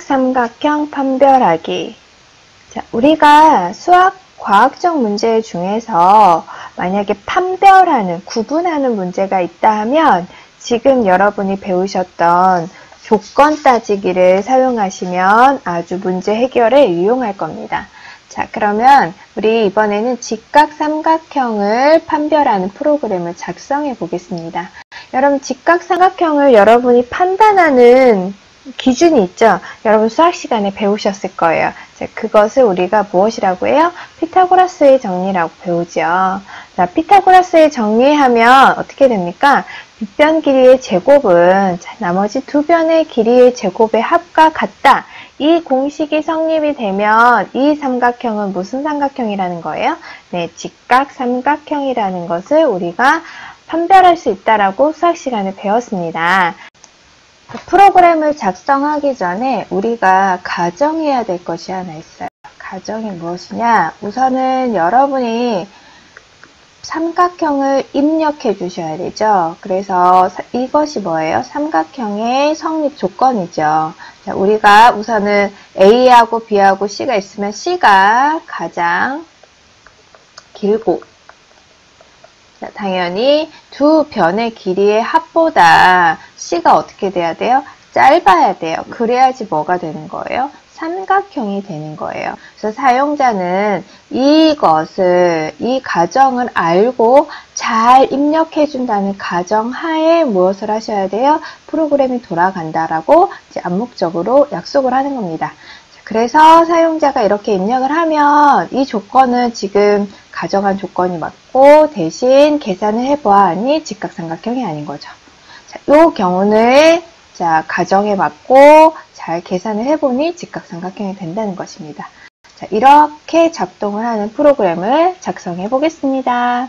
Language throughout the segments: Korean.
직각삼각형 판별하기. 자, 우리가 수학 과학적 문제 중에서 만약에 판별하는, 구분하는 문제가 있다 하면 지금 여러분이 배우셨던 조건 따지기를 사용하시면 아주 문제 해결에 유용할 겁니다. 자, 그러면 우리 이번에는 직각삼각형을 판별하는 프로그램을 작성해 보겠습니다. 여러분, 직각삼각형을 여러분이 판단하는 기준이 있죠? 여러분 수학 시간에 배우셨을 거예요. 자, 그것을 우리가 무엇이라고 해요? 피타고라스의 정리라고 배우죠. 자, 피타고라스의 정리하면 어떻게 됩니까? 빗변 길이의 제곱은 나머지 두 변의 길이의 제곱의 합과 같다. 이 공식이 성립이 되면 이 삼각형은 무슨 삼각형이라는 거예요? 네, 직각삼각형이라는 것을 우리가 판별할 수 있다라고 수학 시간에 배웠습니다. 프로그램을 작성하기 전에 우리가 가정해야 될 것이 하나 있어요. 가정이 무엇이냐? 우선은 여러분이 삼각형을 입력해 주셔야 되죠. 그래서 이것이 뭐예요? 삼각형의 성립 조건이죠. 자, 우리가 우선은 A하고 B하고 C가 있으면 C가 가장 길고, 자, 당연히 두 변의 길이의 합보다 C가 어떻게 돼야 돼요? 짧아야 돼요. 그래야지 뭐가 되는 거예요? 삼각형이 되는 거예요. 그래서 사용자는 이것을, 이 가정을 알고 잘 입력해 준다는 가정 하에 무엇을 하셔야 돼요? 프로그램이 돌아간다라고 이제 암묵적으로 약속을 하는 겁니다. 그래서 사용자가 이렇게 입력을 하면 이 조건은 지금 가정한 조건이 맞고 대신 계산을 해보아하니 직각삼각형이 아닌 거죠. 자, 이 경우는 자, 가정에 맞고 잘 계산을 해보니 직각삼각형이 된다는 것입니다. 자, 이렇게 작동을 하는 프로그램을 작성해 보겠습니다.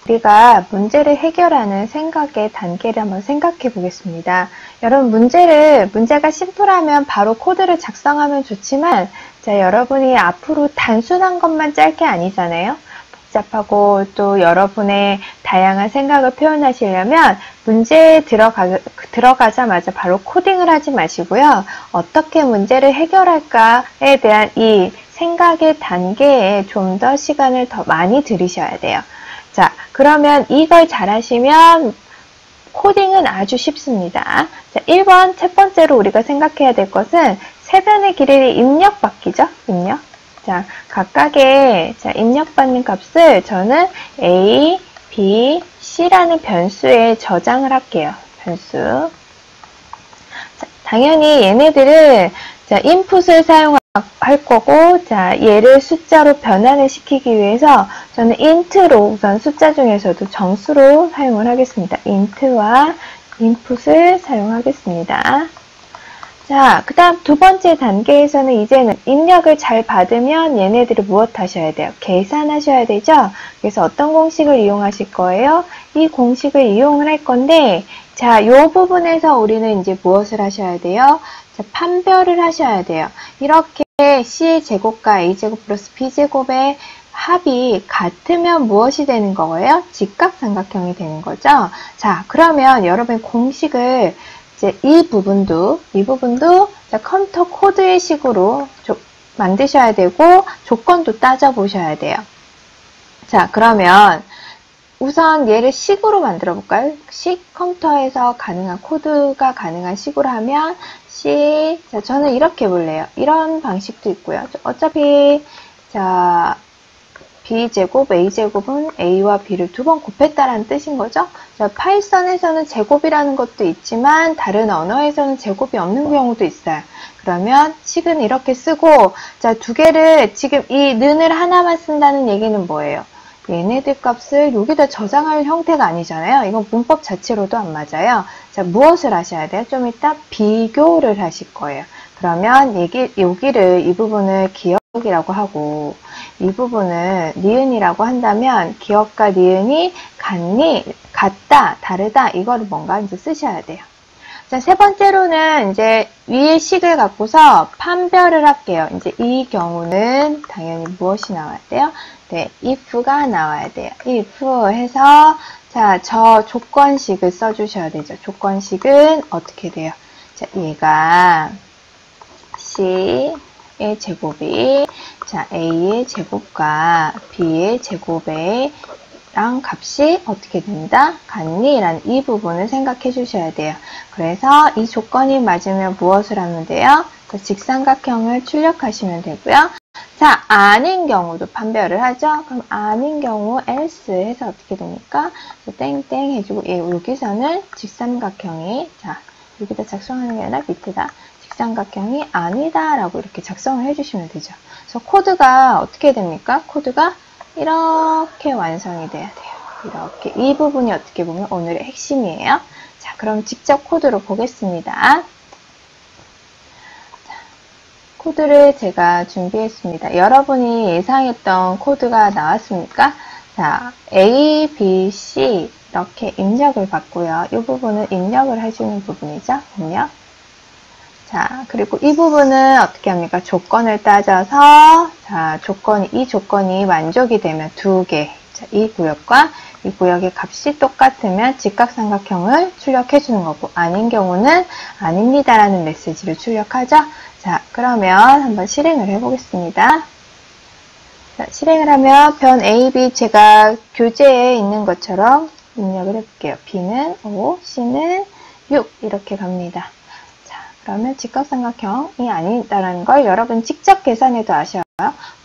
우리가 문제를 해결하는 생각의 단계를 한번 생각해 보겠습니다. 여러분, 문제가 심플하면 바로 코드를 작성하면 좋지만, 자, 여러분이 앞으로 단순한 것만 짤 게 아니잖아요. 복잡하고 또 여러분의 다양한 생각을 표현하시려면 문제에 들어가자마자 바로 코딩을 하지 마시고요. 어떻게 문제를 해결할까에 대한 이 생각의 단계에 좀 더 시간을 더 많이 들이셔야 돼요. 자, 그러면 이걸 잘 하시면 코딩은 아주 쉽습니다. 자, 1번 첫 번째로 우리가 생각해야 될 것은 세 변의 길이를 입력받기죠. 입력. 자, 각각의 입력받는 값을 저는 A, B, C라는 변수에 저장을 할게요. 변수. 자, 당연히 얘네들은 인풋을 사용할 거고, 자, 얘를 숫자로 변환을 시키기 위해서 저는 int로 우선 숫자 중에서도 정수로 사용을 하겠습니다. int와 input을 사용하겠습니다. 자, 그 다음 두 번째 단계에서는 이제는 입력을 잘 받으면 얘네들을 무엇 하셔야 돼요? 계산하셔야 되죠? 그래서 어떤 공식을 이용하실 거예요? 이 공식을 이용을 할 건데, 자, 요 부분에서 우리는 이제 무엇을 하셔야 돼요? 자, 판별을 하셔야 돼요. 이렇게 C의 제곱과 A제곱 플러스 B제곱의 합이 같으면 무엇이 되는 거예요? 직각삼각형이 되는 거죠? 자, 그러면 여러분 공식을 이제 이 부분도 자, 컴퓨터 코드의 식으로 만드셔야 되고 조건도 따져보셔야 돼요. 자, 그러면 우선 얘를 식으로 만들어 볼까요? 컴퓨터에서 가능한 코드가 가능한 식으로 하면 자, 저는 이렇게 볼래요. 이런 방식도 있고요. 어차피 자, B제곱, A제곱은 A와 B를 두 번 곱했다라는 뜻인 거죠. 자, 파이썬에서는 제곱이라는 것도 있지만 다른 언어에서는 제곱이 없는 경우도 있어요. 그러면 식은 이렇게 쓰고, 자, 두 개를 지금 이 는을 하나만 쓴다는 얘기는 뭐예요? 얘네들 값을 여기다 저장할 형태가 아니잖아요. 이건 문법 자체로도 안 맞아요. 자, 무엇을 하셔야 돼요? 좀 이따 비교를 하실 거예요. 그러면 여기를 이 부분을 기억이라고 하고 이 부분을 니은이라고 한다면 기억과 니은이 같다, 다르다 이거를 뭔가 이제 쓰셔야 돼요. 자, 세 번째로는 이제 위의 식을 갖고서 판별을 할게요. 이제 이 경우는 당연히 무엇이 나와야 돼요? 네, if가 나와야 돼요. if 해서 자, 저 조건식을 써주셔야 되죠. 조건식은 어떻게 돼요? 자, 얘가 C의 제곱이 자 A의 제곱과 B의 제곱의 랑 값이 어떻게 된다? 같니? 라는 이 부분을 생각해 주셔야 돼요. 그래서 이 조건이 맞으면 무엇을 하면 돼요? 직삼각형을 출력하시면 되고요. 자, 아닌 경우도 판별을 하죠. 그럼 아닌 경우 else 해서 어떻게 됩니까? 땡땡 해주고 여기서는 직삼각형이 자 여기다 작성하는 게 아니라 밑에다 직삼각형이 아니다 라고 이렇게 작성을 해주시면 되죠. 그래서 코드가 어떻게 됩니까? 코드가 이렇게 완성이 돼야 돼요. 이렇게 이 부분이 어떻게 보면 오늘의 핵심이에요. 자, 그럼 직접 코드로 보겠습니다. 자, 코드를 제가 준비했습니다. 여러분이 예상했던 코드가 나왔습니까? 자, A, B, C 이렇게 입력을 받고요. 이 부분은 입력을 해주는 부분이죠. 입력. 자, 그리고 이 부분은 어떻게 합니까? 조건을 따져서, 자, 이 조건이 만족이 되면 두 개. 자, 이 구역과 이 구역의 값이 똑같으면 직각삼각형을 출력해 주는 거고, 아닌 경우는 아닙니다라는 메시지를 출력하죠. 자, 그러면 한번 실행을 해 보겠습니다. 자, 실행을 하면 변 A, B 제가 교재에 있는 것처럼 입력을 해볼게요. B는 5, C는 6 이렇게 갑니다. 그러면 직각삼각형이 아니다라는 걸 여러분 직접 계산해도 아셔요.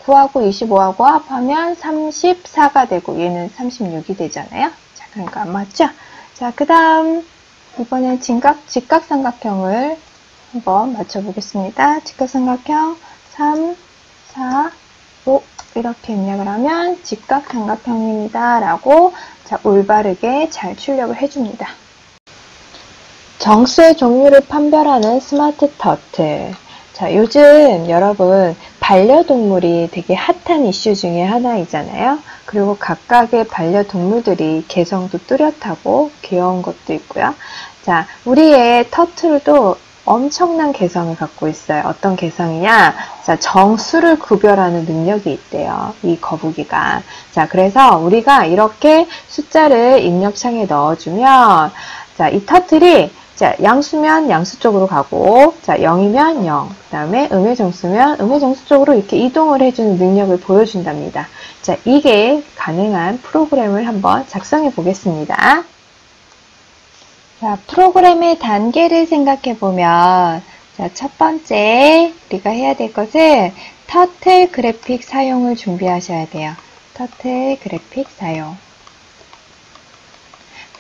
9하고 25하고 합하면 34가 되고 얘는 36이 되잖아요. 자, 그러니까 안 맞죠? 자, 그 다음 이번엔 직각삼각형을 한번 맞춰보겠습니다. 직각삼각형 3, 4, 5 이렇게 입력을 하면 직각삼각형입니다. 라고 자, 올바르게 잘 출력을 해줍니다. 정수의 종류를 판별하는 스마트 터틀. 자, 요즘 여러분 반려동물이 되게 핫한 이슈 중에 하나이잖아요. 그리고 각각의 반려동물들이 개성도 뚜렷하고 귀여운 것도 있고요. 자, 우리의 터틀도 엄청난 개성을 갖고 있어요. 어떤 개성이냐? 자, 정수를 구별하는 능력이 있대요. 이 거북이가. 자, 그래서 우리가 이렇게 숫자를 입력창에 넣어주면 자, 이 터틀이 자, 양수면 양수 쪽으로 가고, 자, 0이면 0, 그 다음에 음의 정수면 음의 정수 쪽으로 이렇게 이동을 해주는 능력을 보여준답니다. 자, 이게 가능한 프로그램을 한번 작성해 보겠습니다. 자, 프로그램의 단계를 생각해 보면, 자, 첫 번째, 우리가 해야 될 것은 터틀 그래픽 사용을 준비하셔야 돼요. 터틀 그래픽 사용.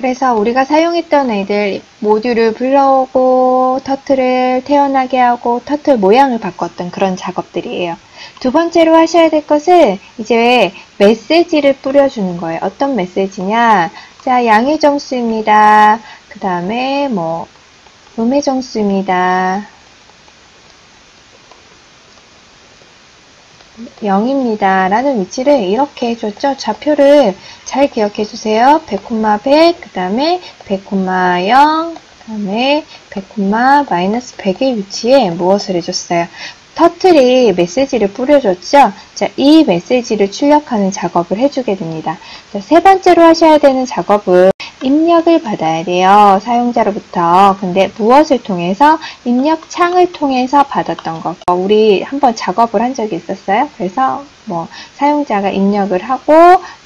그래서 우리가 사용했던 애들 모듈을 불러오고 터틀을 태어나게 하고 터틀 모양을 바꿨던 그런 작업들이에요. 두 번째로 하셔야 될 것은 이제 메시지를 뿌려주는 거예요. 어떤 메시지냐? 자, 양의 정수입니다. 그 다음에 뭐 음의 정수입니다. 0입니다. 라는 위치를 이렇게 해줬죠. 좌표를 잘 기억해 주세요. 100,100, 그 다음에 100,0, 그 다음에 100,-100의 위치에 무엇을 해줬어요? 터틀이 메시지를 뿌려줬죠. 자, 이 메시지를 출력하는 작업을 해주게 됩니다. 자, 세 번째로 하셔야 되는 작업은 입력을 받아야 돼요. 사용자로부터. 근데 무엇을 통해서? 입력창을 통해서 받았던 거. 우리 한번 작업을 한 적이 있었어요. 그래서 뭐 사용자가 입력을 하고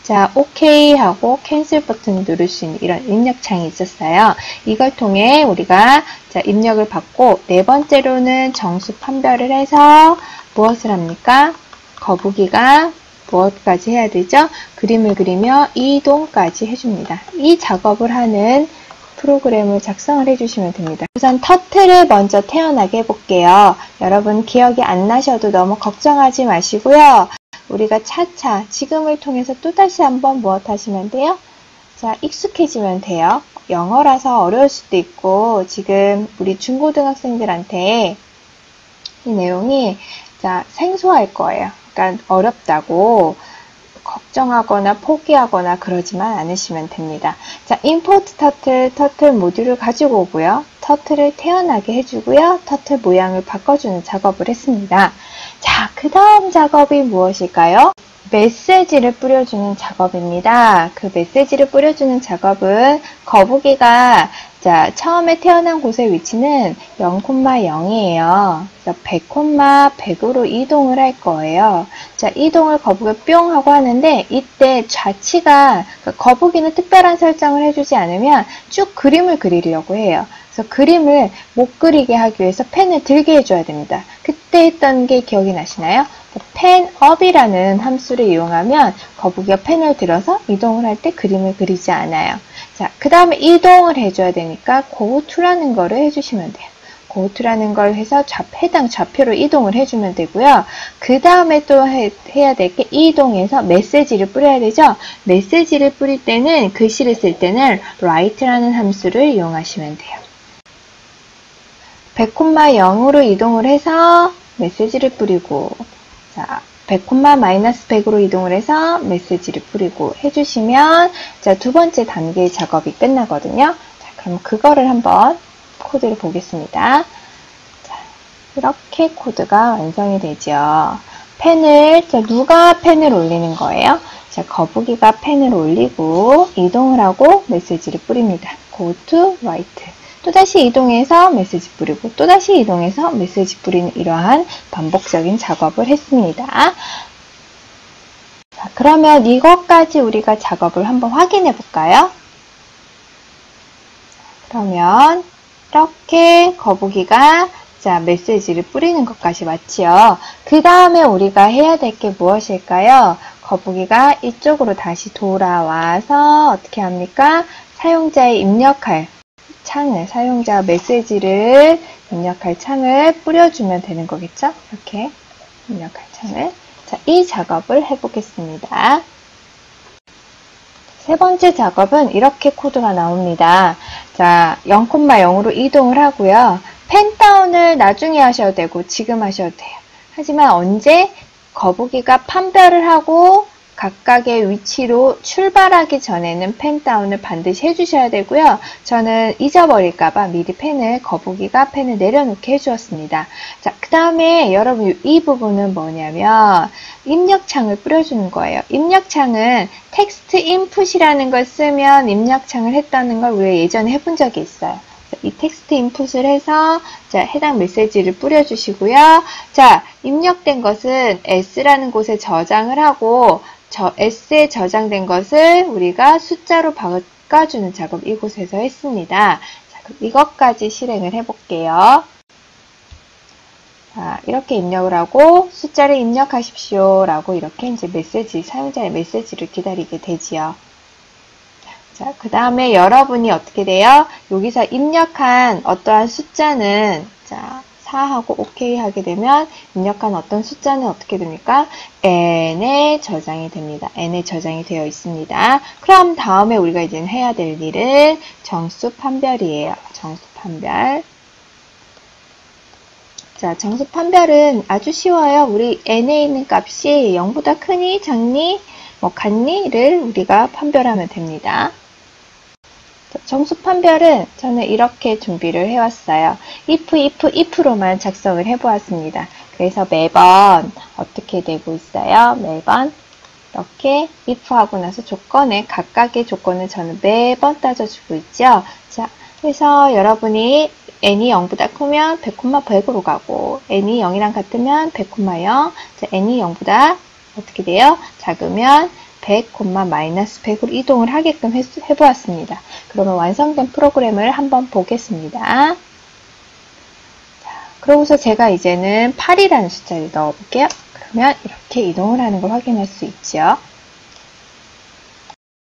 자, OK 하고 캔슬 버튼 누를 수 있는 이런 입력창이 있었어요. 이걸 통해 우리가 자, 입력을 받고 네 번째로는 정수 판별을 해서 무엇을 합니까? 거북이가 무엇까지 해야 되죠? 그림을 그리며 이동까지 해줍니다. 이 작업을 하는 프로그램을 작성을 해주시면 됩니다. 우선 터틀을 먼저 태어나게 해볼게요. 여러분 기억이 안 나셔도 너무 걱정하지 마시고요. 우리가 차차 지금을 통해서 또다시 한번 무엇 하시면 돼요? 자, 익숙해지면 돼요. 영어라서 어려울 수도 있고 지금 우리 중고등학생들한테 이 내용이 자, 생소할 거예요. 그러니까 어렵다고 걱정하거나 포기하거나 그러지만 않으시면 됩니다. 자, import 터틀 모듈을 가지고 오고요. 터틀을 태어나게 해주고요. 터틀 모양을 바꿔주는 작업을 했습니다. 자, 그 다음 작업이 무엇일까요? 메시지를 뿌려주는 작업입니다. 그 메시지를 뿌려주는 작업은 거북이가 자, 처음에 태어난 곳의 위치는 0,0이에요. 그래서 100,100으로 이동을 할 거예요. 자, 이동을 거북이가 뿅 하고 하는데 이때 좌치가 거북이는 특별한 설정을 해주지 않으면 쭉 그림을 그리려고 해요. 그래서 그림을 못 그리게 하기 위해서 펜을 들게 해줘야 됩니다. 그때 했던 게 기억이 나시나요? 펜업이라는 함수를 이용하면 거북이가 펜을 들어서 이동을 할 때 그림을 그리지 않아요. 자, 그 다음에 이동을 해줘야 되니까 go-to라는 거를 해주시면 돼요. go-to라는 걸 해서 해당 좌표로 이동을 해주면 되고요. 그 다음에 또 해야 될 게 이동해서 메시지를 뿌려야 되죠. 메시지를 뿌릴 때는 글씨를 쓸 때는 write라는 함수를 이용하시면 돼요. 100,0으로 이동을 해서 메시지를 뿌리고 자, 100,-100으로 이동을 해서 메시지를 뿌리고 해주시면 자, 두 번째 단계의 작업이 끝나거든요. 자, 그럼 그거를 한번 코드를 보겠습니다. 자, 이렇게 코드가 완성이 되죠. 펜을 자, 누가 펜을 올리는 거예요? 자, 거북이가 펜을 올리고 이동을 하고 메시지를 뿌립니다. go to write. 또다시 이동해서 메시지 뿌리고 또다시 이동해서 메시지 뿌리는 이러한 반복적인 작업을 했습니다. 자, 그러면 이것까지 우리가 작업을 한번 확인해 볼까요? 그러면 이렇게 거북이가 자, 메시지를 뿌리는 것까지 맞지요. 그 다음에 우리가 해야 될 게 무엇일까요? 거북이가 이쪽으로 다시 돌아와서 어떻게 합니까? 사용자의 입력할 창을, 사용자 메시지를 입력할 창을 뿌려주면 되는 거겠죠? 이렇게 입력할 창을. 자, 이 작업을 해보겠습니다. 세 번째 작업은 이렇게 코드가 나옵니다. 자, 0,0으로 이동을 하고요. 펜 다운을 나중에 하셔도 되고 지금 하셔도 돼요. 하지만 언제? 거북이가 판별을 하고 각각의 위치로 출발하기 전에는 펜 다운을 반드시 해주셔야 되고요. 저는 잊어버릴까봐 미리 거북이가 펜을 내려놓게 해주었습니다. 자, 그 다음에 여러분 이 부분은 뭐냐면 입력창을 뿌려주는 거예요. 입력창은 텍스트 인풋이라는 걸 쓰면 입력창을 했다는 걸 우리가 예전에 해본 적이 있어요. 이 텍스트 인풋을 해서 자, 해당 메시지를 뿌려주시고요. 자, 입력된 것은 S라는 곳에 저장을 하고 S에 저장된 것을 우리가 숫자로 바꿔주는 작업 이곳에서 했습니다. 자, 그럼 이것까지 실행을 해볼게요. 자, 이렇게 입력을 하고 숫자를 입력하십시오 라고 이렇게 이제 사용자의 메시지를 기다리게 되지요. 자, 그 다음에 여러분이 어떻게 돼요? 여기서 입력한 어떠한 숫자는 자, 4하고 OK 하게 되면 입력한 어떤 숫자는 어떻게 됩니까? N에 저장이 됩니다. N에 저장이 되어 있습니다. 그럼 다음에 우리가 이제 해야 될 일은 정수 판별이에요. 정수 판별. 자, 정수 판별은 아주 쉬워요. 우리 N에 있는 값이 0보다 크니, 작니, 뭐 같니를 우리가 판별하면 됩니다. 정수 판별은 저는 이렇게 준비를 해왔어요. if로만 작성을 해보았습니다. 그래서 매번 어떻게 되고 있어요? 매번 이렇게 if하고 나서 각각의 조건을 저는 매번 따져주고 있죠. 자, 그래서 여러분이 n이 0보다 크면 100,100으로 가고 n이 0이랑 같으면 100,0. 자, n이 0보다 어떻게 돼요? 작으면 100,-100으로 이동을 하게끔 해보았습니다. 그러면 완성된 프로그램을 한번 보겠습니다. 자, 그러고서 제가 이제는 8이라는 숫자를 넣어볼게요. 그러면 이렇게 이동을 하는 걸 확인할 수 있죠.